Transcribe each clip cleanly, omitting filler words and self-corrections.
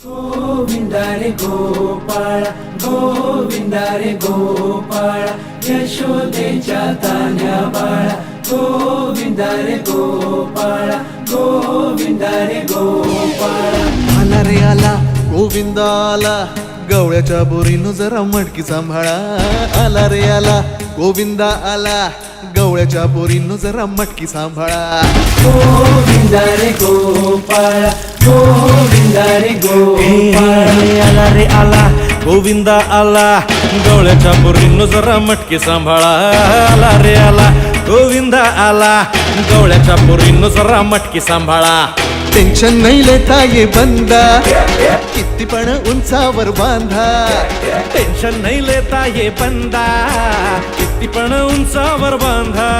गोविंदा रे गोपाळ गोविंदा रे गोपाळ यशोदेच्या तान्या बाळा गोविंदा रे गोपाळ गोविंदा रे गोपाळ आला रे आला गोविंदा आला गवळ्याच्या बोरीनं जरा मटकी सांभाळा आला रे आला गोविंदा आला गवळ्याच्या बोरीनं जरा मटकी सांभाळा गोविंदा रे गोपाळ गोविंदा रे गोपाळ आला रे आला गोविंदा आला गवळ्याच्या बोरीनं जरा मटकी सांभाळा आला रे आला गोविंदा आला गवळ्याच्या बोरीनं जरा मटकी सांभाळा टेन्शन नाही लेता ये बंदा किती पण उंचावर बांधा टेन्शन नाही लेता ये बंदा किती पण उंचावर बांधा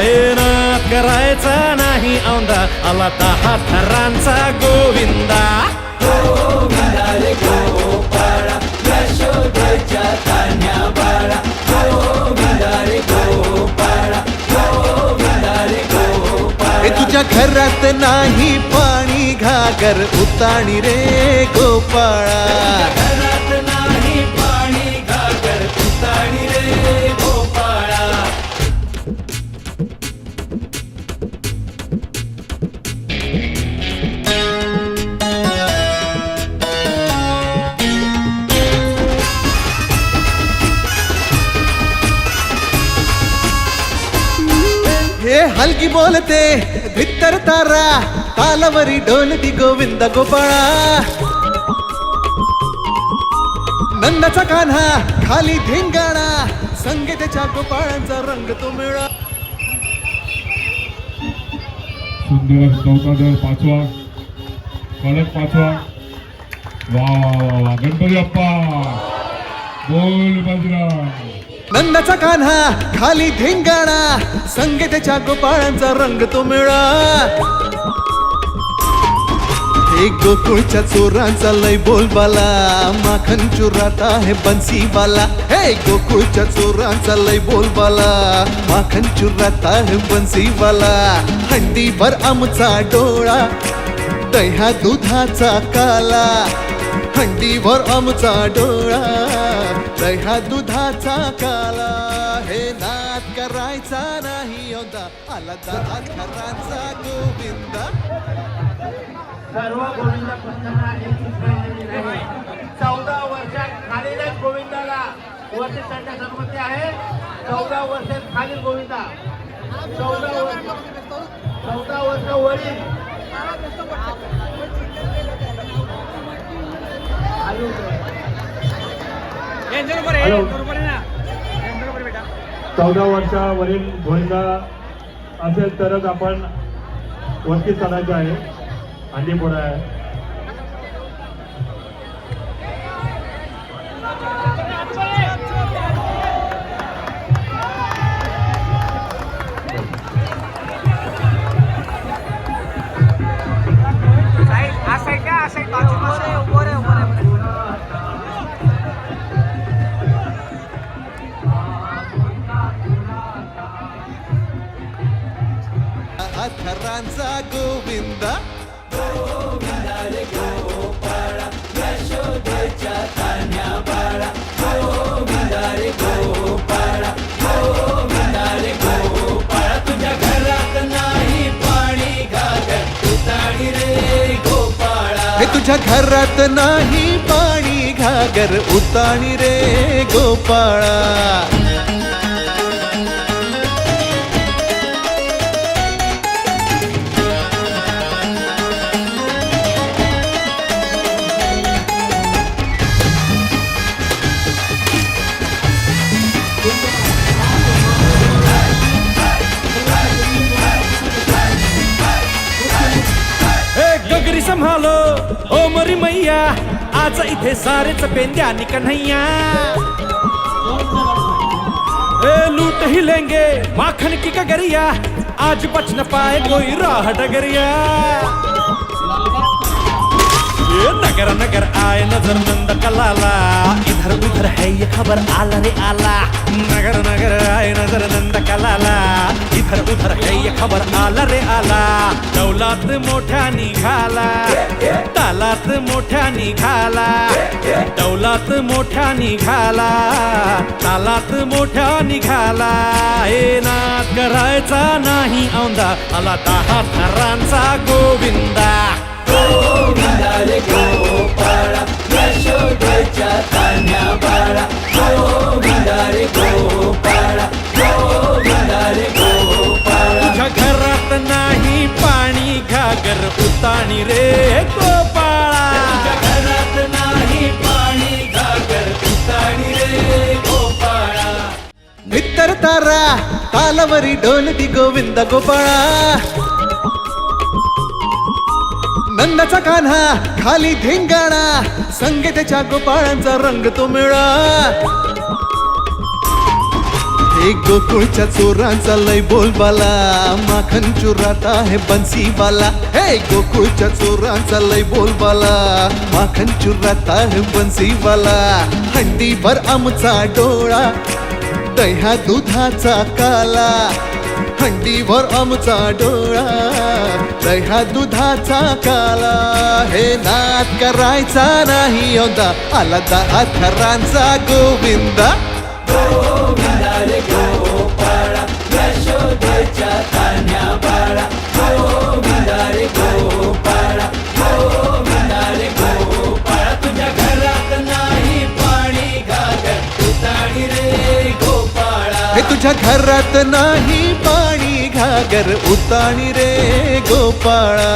हे नाद करायचा नाही औंधा आला 10 थरांचा गोविंदा गोविंदा रे गोपाळ यशोदेच्या तान्या बाळा गोविंदा रे गोपाळ गोविंदा रे गोपाळ हे तुझ्या घरात नाही पाणी घागर उताणी रे गोपाळा घरात नाही पाणी घागर उताणी रे गोपाळा हे हलकी बोलते भित्तर तारा तालावरी डोलती गोविंद गोपाळा नंदाचा कान्हा खाली धिंगाणा संगीताच्या गोपाळांचा रंग तो मिळा सुंदर चौकादर पाचवा फलक पाचवा वा वा वा गणपती बाप्पा बोल बाजरा नंदाचा कान्हा खाली धिंगाणा संगीताच्या गोपाळांचा रंग तो मिळा एक गोकुळच्या चोरांचा लय बोलबाला माखन चुरात आहे बन्सीवाला हे गोकुळच्या चोरांचा लय बोलबाला माखन चुरात आहे बन्सीवाला हंडीभर आमचा डोळा दह्या दुधाचा काला हंडीभर आमचा डोळा दह्या दुधाचा काला हे नाद करायचा नाही होता आला 10 थरांचा गोविंदा सर्व गोविंद भक्तांना एक सूचना दिली आहे. 14 वर्षात खालील गोविंदाला वरती चढण्यास अनुमती आहे. 14 वर्षात खालील गोविंदा 14 वर्ष वरील हॅलो 14 वर्षावरील गोविंदा असेल तरच आपण वरती चढायचं आहे. हल्ली पुढे आहे थरांचा गोविंदा गोविंदा रे गोपाळ यशोदेच्या तान्या बाळा गोविंदा रे गोपाळ गोविंदा रे गोपाळ तुझ्या घरात नाही पाणी घागर उताणी रे गोपाळा हे तुझ्या घरात नाही पाणी घागर उताणी रे गोपाळा गगरी संभालो ओ मरी मैया आज इथे सारेच पेंद्यानी कन्हैया लूट ही लेंगे माखन की गगरिया आज बच न पाए कोई राह डगरिया ये नगर नगर आए नजर नंद कलाला, इधर उधर है ये खबर आला रे आला। नगर नगर आए नजर नंद कलाला, इधर उधर है ये खबर आला रे आला। दौलात मोठ्या निघाला, तालात मोठ्या निघाला, दौलात मोठ्या निघाला, तालात मोठ्या निघाला। हे नाद करायचा नाही औंदा, आला 10 थरांचा गोविंदा। गोविंदा रे गोपाळा, यशोदेच्या तान्ह्या बाळा। गोविंदा रे गोपाळा, गोविंदा रे गोपाळा। तुझ्या घरात नाही पाणी घागर उताणी रे गोपाळा। तुझ्या घरात नाही पाणी घागर उताणी रे गोपाळा। मित्र तारा तालावरी डोलती गोविंद गोपाळा। नंदाचा कान्हा खाली धिंगाणा, संगे त्याच्या गोपाळांचा रंग तो मिळा। हे गोकुळच्या चोरांचा लय बोलबाला, माखन चुरात आहे बन्सीवाला। हे गोकुळच्या चोरांचा लय बोलबाला, माखन चुरात आहे बन्सीवाला। हंडीभर आमचा डोळा, दह्या दुधाचा काला। हंडीवर आमचा डोळा, दह्या दुधाचा काला। हे नाद करायचा नाही औंदा, आला 10 थरांचा गोविंदा। गोविंदा रे गोपाळा, यशोदेच्या तान्ह्या बाळा। गोविंदा रे गोपाळा, गोविंदा रे गोपाळा। तुझ्या घरात नाही पाणी घागर उताणी रे गोपाळा। हे तुझ्या घरात नाही पाणी घागर उताणी रे गोपाळा।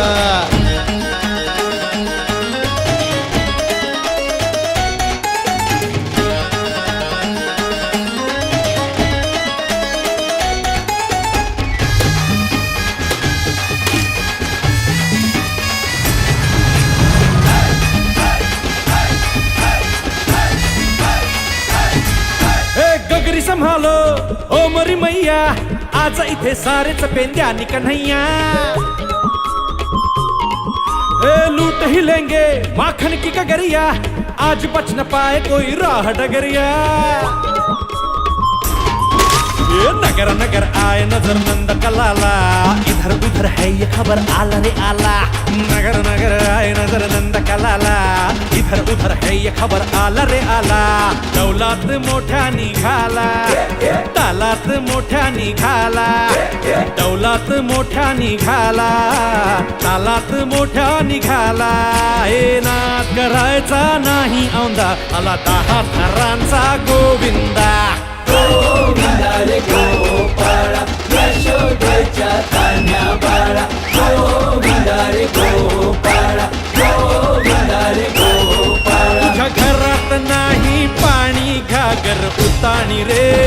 गगरी संभालो ओ मरी मैया, आज इथे सारेच पेंद्यानी कन्हैया। लूट ही लेंगे माखन की कगरिया, आज बच न पाए कोई राह डगरिया। ये नगर नगर आए नजर नंद कलाला, इधर उधर है ये खबर आला रे आला। नगर नगर आए नजर नंद कलाला, इधर उधर है ये खबर आला रे आला। दौलात मोठ्या निघाला, तालात मोठ्या निघाला, दौलात मोठ्या निघाला, तालात मोठ्या निघाला। हे नाद करायचा नाही औंदा, आला 10 थरांचा गोविंदा। गोविंदा रे गोपाळा, यशोदेच्या तान्ह्या बाळा। गोविंदा रे गोपाळा, गोविंदा रे गोपाळा। तुझ्या घरात नाही पाणी घागर उताणी रे